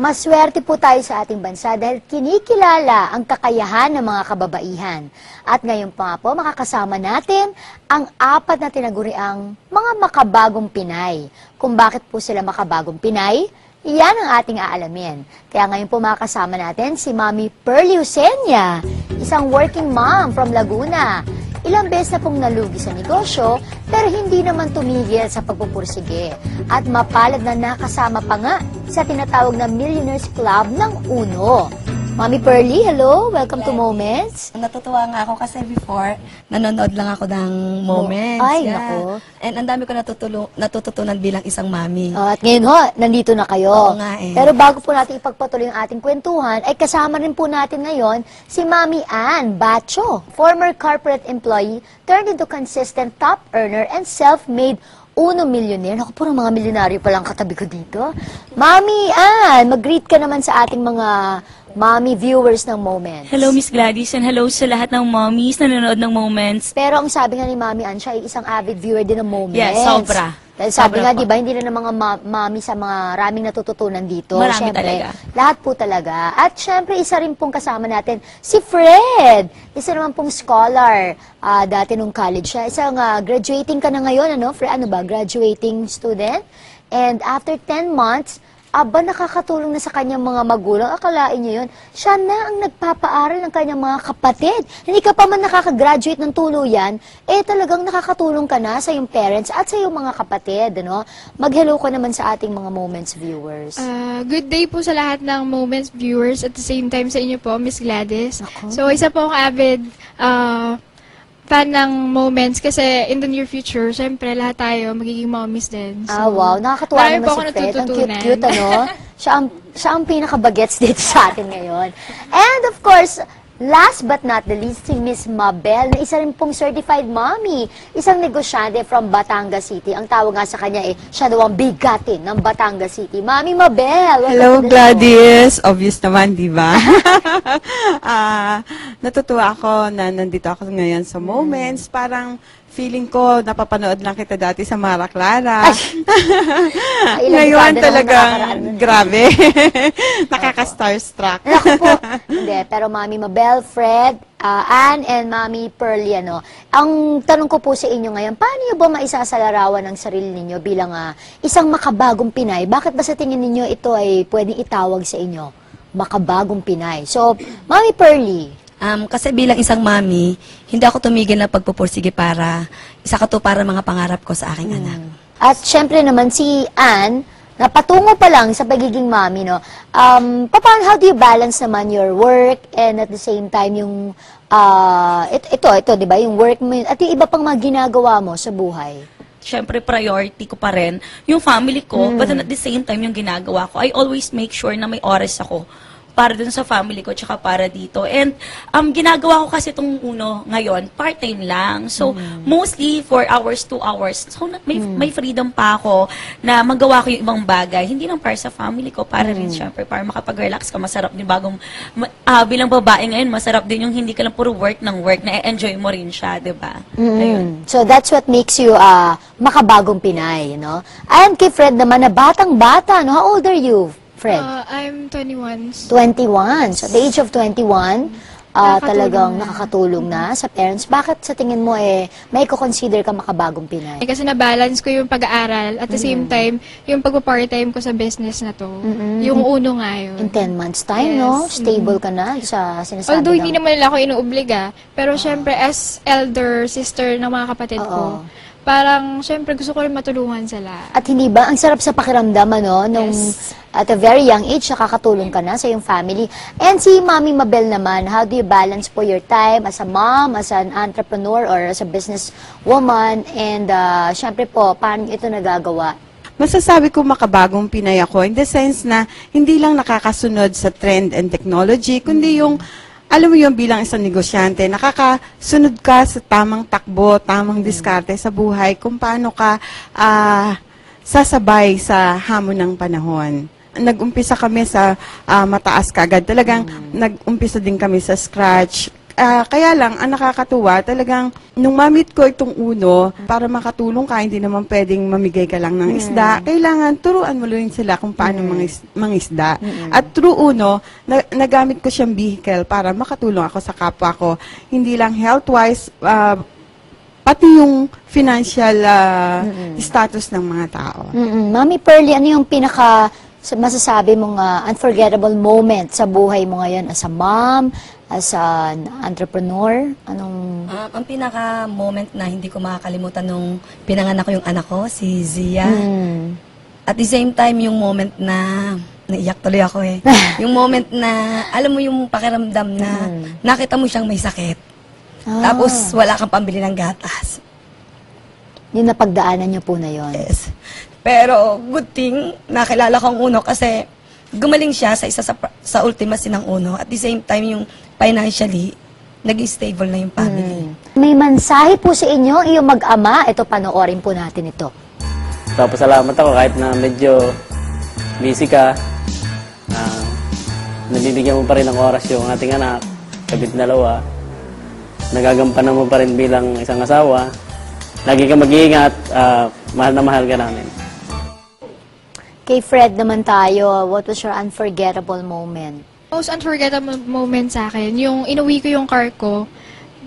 Maswerte po tayo sa ating bansa dahil kinikilala ang kakayahan ng mga kababaihan. At ngayon pa po, makakasama natin ang 4 na tinaguriang mga makabagong Pinay. Kung bakit po sila makabagong Pinay, yan ang ating aalamin. Kaya ngayon po makakasama natin si Mami Pearly Eusenia, isang working mom from Laguna. Ilang beses na pong nalugi sa negosyo, pero hindi naman tumigil sa pagpupursige. At mapalad na nakasama pa nga sa tinatawag na Millionaires Club ng UNO. Mami Pearly, hello! Welcome to Moments. Natutuwa nga ako kasi before, nanonood lang ako ng Moments. Ay, nako. And ang dami ko natututunan bilang isang mami. At ngayon ho, nandito na kayo. Oo nga eh. Pero bago po natin ipagpatuloy ang ating kwentuhan, ay kasama rin po natin ngayon si Mami Ann Bacho, former corporate employee turned into consistent top earner and self-made UNO millionaire. Ako po ng mga milyonaryo palang katabi ko dito. Mami Ann, mag-greet ka naman sa ating mga Mommy viewers ng Moments. Hello, Miss Gladys, and hello sa lahat ng mommies na nanonood ng Moments. Pero ang sabi nga ni Mami Ann, siya ay isang avid viewer din ng Moments. Yes, sobra. Dahil sabi Sobra nga, po. di ba, hindi na ng mga mami sa mga raming natututunan dito. Marami Siyempre, talaga. Lahat po talaga. At syempre, isa rin pong kasama natin, si Fred. Isa naman pong scholar. Dati nung college siya. Isang graduating ka na ngayon, ano? Fred, ano ba? Graduating student. And after 10 months, nakakatulong na sa kanyang mga magulang. Akalain niyo yun. Siya na ang nagpapaaral ng kanyang mga kapatid. Hindi ka pa man nakakagraduate ng tuluyan, talagang nakakatulong ka na sa iyong parents at sa iyong mga kapatid. Ano? Mag-hello ka naman sa ating mga Moments viewers. Good day po sa lahat ng Moments viewers at the same time sa inyo po, Miss Gladys. Ako. So, isa po akong avid fan ng Moments kasi in the near future, syempre lahat tayo magiging mommies din. So, Wow. Nakakatuwa marami naman po si ako Fred. Ang natututunan. cute-cute, ano? Siya ang pinaka-bagets dito sa atin ngayon. And of course, last but not the least, si Miss Mabel, na isa rin pong certified mommy. Isang negosyante from Batangas City. Ang tawag nga sa kanya siya daw ang bigatin ng Batangas City. Mami Mabel! Hello, Gladys. Obvious naman, di ba? Natutuwa ako na nandito ako ngayon sa Moments. Parang feeling ko, napapanood lang kita dati sa Mara Clara. Ngayon talagang grabe. Nakaka-starstruck. Naku po. Hindi, pero Mami Mabel, Fred, Ann, and Mami Pearly, ang tanong ko po sa inyo ngayon, paano niyo ba maisasalarawan ang sarili ninyo bilang isang makabagong Pinay? Bakit ba sa tingin ninyo ito ay pwedeng itawag sa inyo? Makabagong Pinay. So, Mami Pearly, Kasi bilang isang mami, hindi ako tumigil na pagpupursige para para mga pangarap ko sa aking anak. at syempre naman si Ann, na patungo pa lang sa pagiging mami, no? How do you balance naman your work and at the same time yung, ito, di ba? Yung work mo, at yung iba pang mga ginagawa mo sa buhay? Siyempre, priority ko pa rin yung family ko, but then at the same time, yung ginagawa ko, I always make sure na may oras ako para dun sa family ko, tsaka para dito. And ginagawa ko kasi itong UNO ngayon, part-time lang. So, mostly 4 hours, 2 hours. So, may freedom pa ako na magawa ko yung ibang bagay. Hindi lang para sa family ko, para rin syempre, para makapag-relax ka. Masarap din bilang babae ngayon, masarap din yung hindi ka lang puro work ng work, na-enjoy mo rin siya, di ba? Ayun. So that's what makes you makabagong Pinay, no? And kay Fred naman, na batang-bata, no? How old are you, Fred? I'm 21. 21. So, at the age of 21, talagang na. nakakatulong na sa parents. Bakit sa tingin mo may consider ka makabagong Pinay? Kasi na-balance ko yung pag-aaral at the same time, yung pag-part-time ko sa business na to. Yung UNO nga yun. In 10 months time, Yes. no? Stable ka na sa sinasabi Although ng- hindi naman nila ako inuobliga, pero syempre as elder sister ng mga kapatid ko, parang syempre gusto ko rin matulungan sila. At hindi ba, ang sarap sa pakiramdam, ano, nung Yes. at a very young age, nakakatulong ka na sa iyong family. And si Mami Mabel naman, how do you balance po your time as a mom, as an entrepreneur, or as a business woman? And syempre po, paano ito nagagawa? Masasabi ko makabagong Pinay ako in the sense na hindi lang nakakasunod sa trend and technology, kundi yung alam mo yung bilang isang negosyante, nakakasunod ka sa tamang takbo, tamang diskarte sa buhay, kung paano ka sasabay sa hamon ng panahon. Nag-umpisa kami sa mataas kagad. Talagang nag-umpisa din kami sa scratch. Kaya lang, ang nakakatuwa, talagang nung mamit ko itong Uno, para makatulong ka, hindi naman pwedeng mamigay ka lang ng isda. Kailangan turuan mo rin sila kung paano mangisda. At through Uno, nagamit ko siyang vehicle para makatulong ako sa kapwa ko. Hindi lang health-wise, pati yung financial status ng mga tao. Mami Pearly, ano yung pinaka masasabi mong unforgettable moment sa buhay mo ngayon as a mom, as an entrepreneur? Anong... Ang pinaka-moment na hindi ko makakalimutan nung pinanganak ko yung anak ko, si Zia. At the same time, yung moment na, naiyak tuloy ako eh. Yung moment na, alam mo yung pakiramdam na nakita mo siyang may sakit. Tapos wala kang pambili ng gatas. Yung napagdaanan niyo po na yon. Yes. Pero good thing, nakilala ko ang Uno kasi gumaling siya sa isa sa ultimacy ng Uno. At the same time, yung financially, naging stable na yung family. May mensahe po sa inyo, iyong mag-ama. Ito, panoorin po natin ito. Papasalamat ako kahit na medyo busy ka. Nabibigyan mo pa rin ng oras yung ating anak, kabit dalawa. Nagagampanan mo pa rin bilang isang asawa. Lagi ka mag-iingat, mahal na mahal ka namin. Kay Fred naman tayo, what was your unforgettable moment? Most unforgettable moment sa akin, yung inuwi ko yung car ko,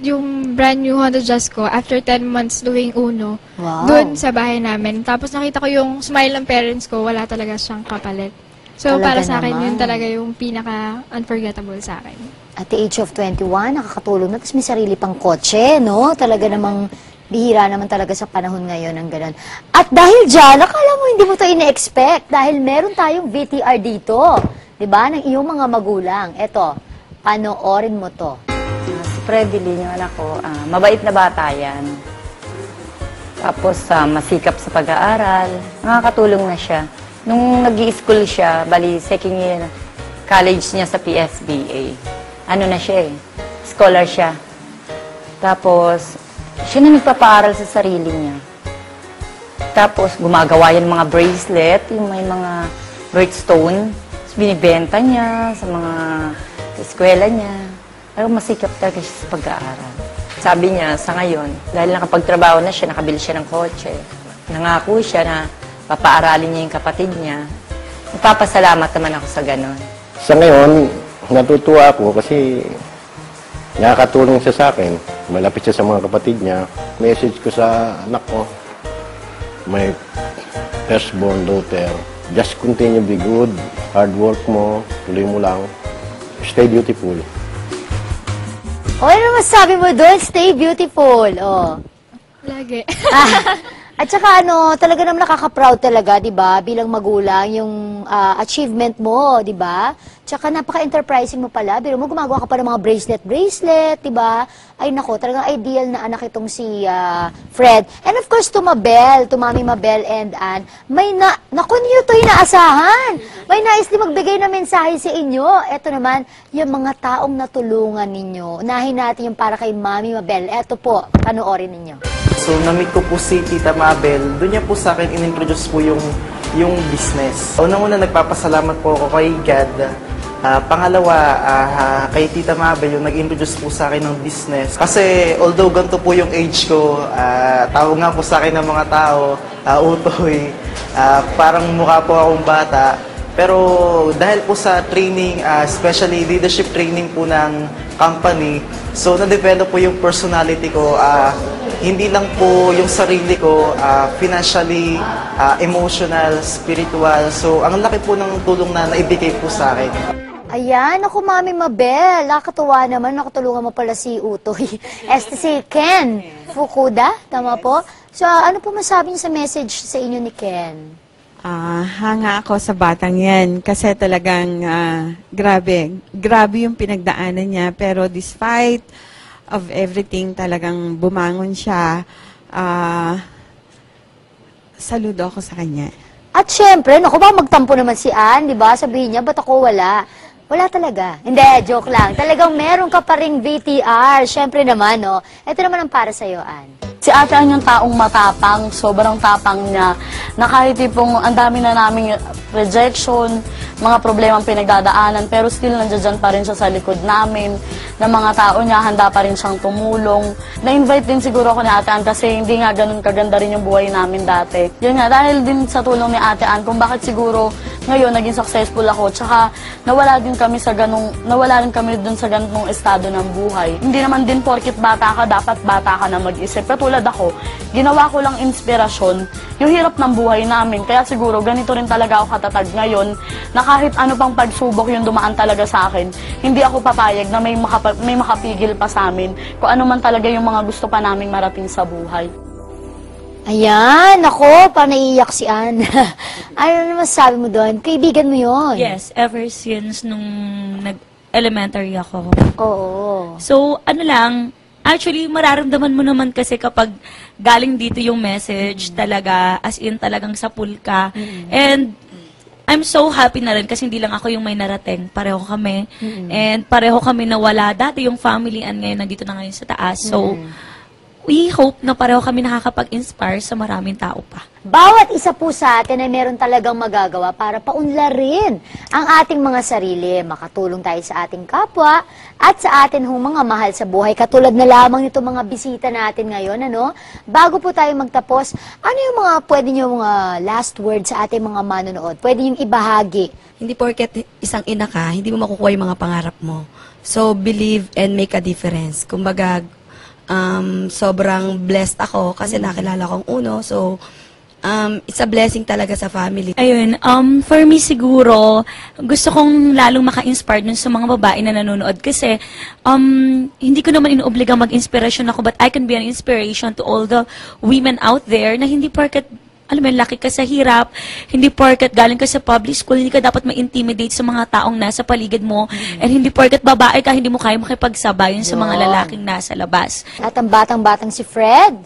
yung brand new Honda Jazz ko, after 10 months doing Uno, Wow. doon sa bahay namin. Tapos nakita ko yung smile ng parents ko, wala talaga siyang kapalit. So, Talaga para sa akin, naman. yun talaga yung pinaka-unforgettable sa akin. At the age of 21, nakakatulong na. Tapos may sarili pang kotse, no? Talaga namang bihira naman talaga sa panahon ngayon ng ganun. At dahil dyan, akala mo hindi mo to ine-expect dahil meron tayong VTR dito. 'Di ba? Ng iyong mga magulang. Eto, panoorin mo to. Si Previlyn, yung anak ko, mabait na bata yan. Tapos masikap sa pag-aaral. Nakakatulong na siya. Nung nag-i-school siya, bali second year college niya sa PSBA. Ano na siya eh, scholar siya. Tapos, siya na nagpapaaral sa sarili niya. Tapos, gumagawa yan mga bracelet, yung may mga birthstone. Tapos, binibenta niya sa mga eskwela niya. Pero masikap talaga siya sa pag-aaral. Sabi niya, sa ngayon, dahil nakapagtrabaho na siya, nakabili siya ng kotse, nangako siya na papaaralin niya yung kapatid niya. Nagpapasalamat naman ako sa ganon. Sa ngayon, natutuwa ako kasi nakakatulong siya sa akin. Malapit siya sa mga kapatid niya. Message ko sa anak ko, my firstborn daughter, just continue be good, hard work mo, tuloy mo lang, stay beautiful. O, ano masasabi mo doon? Stay beautiful. Oh. Lagi. At saka talaga naman nakaka-proud talaga, 'di ba? Bilang magulang yung achievement mo, 'di ba? Tsaka napaka-enterprising mo pala. Biro mo gumagawa ka pa ng mga bracelet, 'di ba? Ay nako, talagang ideal na anak itong si Fred. And of course to Mabel, to Mami Mabel and Ann, may naku niyo to inaasahan. May nais din magbigay na mensahe sa inyo. Ito naman, yung mga taong natulungan ninyo. Unahin natin yung para kay Mami Mabel. Ito po, panoorin ninyo. So, na-meet ko po si Tita Mabel. Doon niya po sa akin in-introduce po yung business. Unang-una, nagpapasalamat po ako kay God. Pangalawa, kay Tita Mabel, yung nag-introduce po sa akin ng business. Kasi, although ganito po yung age ko, tawag nga po sa akin ng mga tao, utoy, parang mukha po akong bata. Pero dahil po sa training, especially leadership training po ng company, so na-develop po yung personality ko. Hindi lang po yung sarili ko, financially, emotional, spiritual. So ang laki po ng tulong na naibigay po sa akin. Ayan, ako Mami Mabel, nakakatuwa naman, nakatulungan mo pala si Utoy. Si Ken Fukuda, tama po? So ano po masabi niyo sa message sa inyo ni Ken? Hanga ako sa batang yan kasi talagang grabe yung pinagdaanan niya. Pero despite of everything, talagang bumangon siya. Saludo ako sa kanya. At syempre, naku ba, magtampo naman si Ann, di ba? Sabihin niya, ba't ako wala? Wala talaga. Hindi, joke lang. Talagang meron ka pa ring VTR. Syempre naman, no? Ito naman ang para sa'yo, Ann. Si ate ang yung taong matapang, sobrang tapang niya, na kahit tipong ang dami na naming rejection, mga problemang pinagdadaanan, pero still nandiyan pa rin siya sa likod namin, ng mga tao niya, handa pa rin siyang tumulong. Na-invite din siguro ako ni Ate Ann kasi hindi nga ganun kaganda rin yung buhay namin dati. Yun nga, dahil din sa tulong ni Ate Ann, kung bakit siguro ngayon naging successful ako, tsaka nawala rin kami dun sa ganung estado ng buhay. Hindi naman din porkit bata ka, dapat bata ka na mag-isip. Katulad ako, ginawa ko lang inspirasyon yung hirap ng buhay namin. Kaya siguro ganito rin talaga ako katatag ngayon na kahit ano pang pagsubok yung dumaan talaga sa akin, hindi ako papayag na may makapigil pa sa amin kung ano man talaga yung mga gusto pa naming marating sa buhay. Ayan, ako, parang naiiyak si Ann. Ano naman sabi mo doon? Kaibigan mo yon? Yes, ever since nung nag-elementary ako. Oo. So, ano lang, actually, mararamdaman mo naman kasi kapag galing dito yung message talaga, as in talagang sapul ka. And I'm so happy na rin kasi hindi lang ako yung may narating. Pareho kami. And pareho kami nawala. Dati yung family and ngayon nandito na ngayon sa taas. So, we hope na pareho kami nakakapag-inspire sa maraming tao pa. Bawat isa po sa atin ay meron talagang magagawa para paunlarin ang ating mga sarili. Makatulong tayo sa ating kapwa at sa atin hong mga mahal sa buhay. Katulad na lamang nito mga bisita natin ngayon, ano? Bago po tayo magtapos, ano yung mga pwede nyo mga last words sa ating mga manonood? Pwede yung ibahagi. Hindi porket isang ina ka, hindi mo makukuha yung mga pangarap mo. So, believe and make a difference. Kumbaga, sobrang blessed ako kasi nakilala kong Uno. So, it's a blessing talaga sa family. Ayun, for me siguro, gusto kong lalong maka-inspire dun sa mga babae na nanonood kasi hindi ko naman inuobliga mag-inspirasyon ako but I can be an inspiration to all the women out there na hindi porket alam mo, laki ka sa hirap, hindi porket galing ka sa public school, hindi ka dapat ma-intimidate sa mga taong nasa paligid mo, and hindi porket babae ka, hindi mo kaya makipagsabayan sa mga lalaking nasa labas. At ang batang-batang si Fred.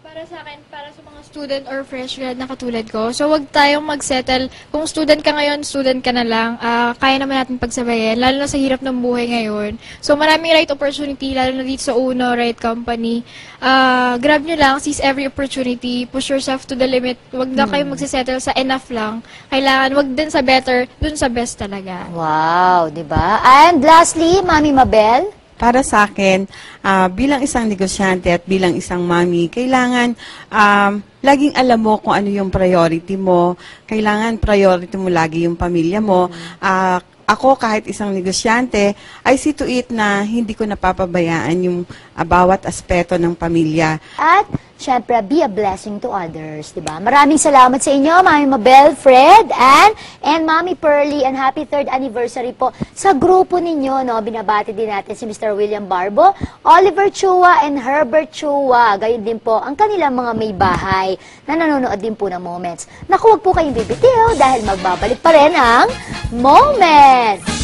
Para sa akin, para sa mga student or fresh grad na katulad ko, so wag tayong mag-settle. Kung student ka ngayon, student ka na lang. Kaya naman natin pagsabayan, lalo na sa hirap ng buhay ngayon. So maraming right opportunity, lalo na dito sa Uno, right company. Grab nyo lang, seize every opportunity, push yourself to the limit. Wag na kayong magsisettle sa enough lang. Kailangan, wag din sa better, dun sa best talaga. Wow, di ba? And lastly, Mami Mabel. Para sa akin, bilang isang negosyante at bilang isang mami, kailangan laging alam mo kung ano yung priority mo. Kailangan priority mo lagi yung pamilya mo. Ako, kahit isang negosyante, I see to it na hindi ko napapabayaan yung bawat aspeto ng pamilya. At, syempre, be a blessing to others, di ba? Maraming salamat sa inyo, Mami Mabel, Fred, Ann, and Mami Pearly, and happy 3rd anniversary po sa grupo ninyo, no? Binabati din natin si Mr. William Barbo, Oliver Chua, and Herbert Chua. Gayon din po ang kanilang mga may bahay na nanonood din po ng Moments. Naku, huwag po kayong bibitiw dahil magbabalik pa rin ang Moments!